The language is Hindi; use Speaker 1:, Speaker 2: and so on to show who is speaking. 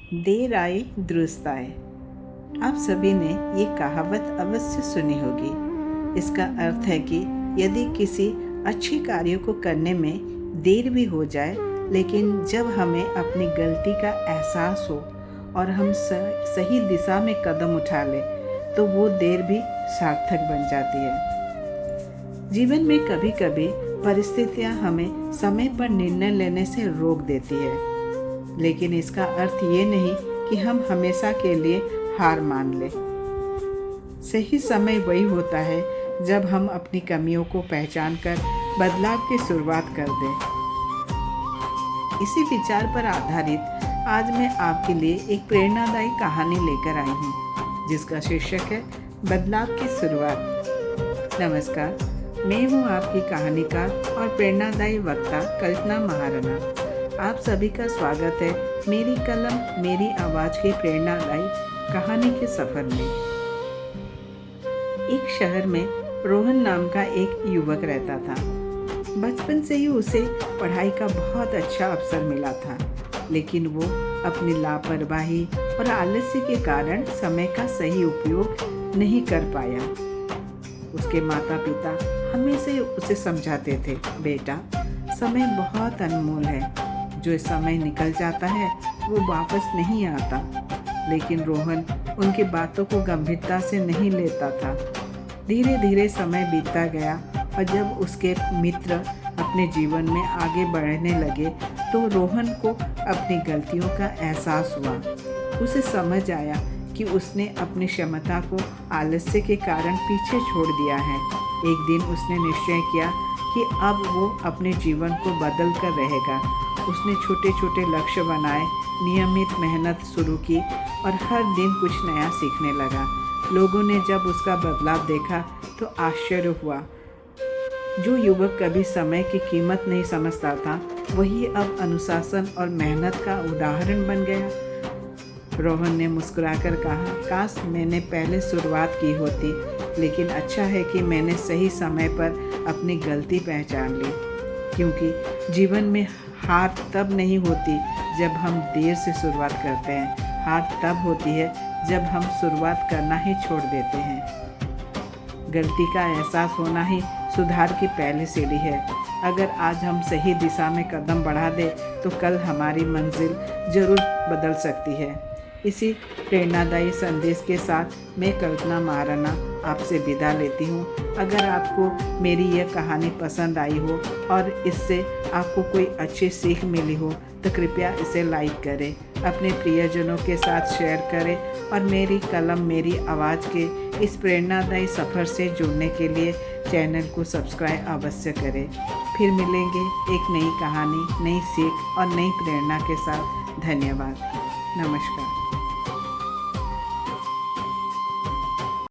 Speaker 1: देर आए दुरुस्त आए। आप सभी ने ये कहावत अवश्य सुनी होगी। इसका अर्थ है कि यदि किसी अच्छे कार्य को करने में देर भी हो जाए, लेकिन जब हमें अपनी गलती का एहसास हो और हम सही दिशा में कदम उठा लें, तो वो देर भी सार्थक बन जाती है। जीवन में कभी कभी परिस्थितियां हमें समय पर निर्णय लेने से रोक देती है, लेकिन इसका अर्थ ये नहीं कि हम हमेशा के लिए हार मान लें। सही समय वही होता है जब हम अपनी कमियों को पहचान कर बदलाव की शुरुआत कर दें। इसी विचार पर आधारित आज मैं आपके लिए एक प्रेरणादायी कहानी लेकर आई हूँ, जिसका शीर्षक है बदलाव की शुरुआत। नमस्कार, मैं हूँ आपकी कहानीकार और प्रेरणादायी वक्ता कल्पना महाराणा। आप सभी का स्वागत है मेरी कलम मेरी आवाज़ की प्रेरणादायी कहानी के सफ़र में। एक शहर में रोहन नाम का एक युवक रहता था। बचपन से ही उसे पढ़ाई का बहुत अच्छा अवसर मिला था, लेकिन वो अपनी लापरवाही और आलस्य के कारण समय का सही उपयोग नहीं कर पाया। उसके माता पिता हमेशा उसे समझाते थे, बेटा समय बहुत अनमोल है, जो समय निकल जाता है वो वापस नहीं आता। लेकिन रोहन उनकी बातों को गंभीरता से नहीं लेता था। धीरे धीरे समय बीतता गया और जब उसके मित्र अपने जीवन में आगे बढ़ने लगे, तो रोहन को अपनी गलतियों का एहसास हुआ। उसे समझ आया कि उसने अपनी क्षमता को आलस्य के कारण पीछे छोड़ दिया है। एक दिन उसने निश्चय किया कि अब वो अपने जीवन को बदल कर रहेगा। उसने छोटे छोटे लक्ष्य बनाए, नियमित मेहनत शुरू की और हर दिन कुछ नया सीखने लगा। लोगों ने जब उसका बदलाव देखा तो आश्चर्य हुआ। जो युवक कभी समय की कीमत नहीं समझता था, वही अब अनुशासन और मेहनत का उदाहरण बन गया। रोहन ने मुस्कुराकर कहा, काश मैंने पहले शुरुआत की होती, लेकिन अच्छा है कि मैंने सही समय पर अपनी गलती पहचान ली। क्योंकि जीवन में हार तब नहीं होती जब हम देर से शुरुआत करते हैं, हार तब होती है जब हम शुरुआत करना ही छोड़ देते हैं। गलती का एहसास होना ही सुधार की पहली सीढ़ी है। अगर आज हम सही दिशा में कदम बढ़ा दें, तो कल हमारी मंजिल जरूर बदल सकती है। इसी प्रेरणादायी संदेश के साथ मैं कल्पना महाराणा आपसे विदा लेती हूँ। अगर आपको मेरी यह कहानी पसंद आई हो और इससे आपको कोई अच्छी सीख मिली हो, तो कृपया इसे लाइक करें, अपने प्रियजनों के साथ शेयर करें और मेरी कलम मेरी आवाज़ के इस प्रेरणादायी सफ़र से जुड़ने के लिए चैनल को सब्सक्राइब अवश्य करें। फिर मिलेंगे एक नई कहानी, नई सीख और नई प्रेरणा के साथ। धन्यवाद। नमस्कार।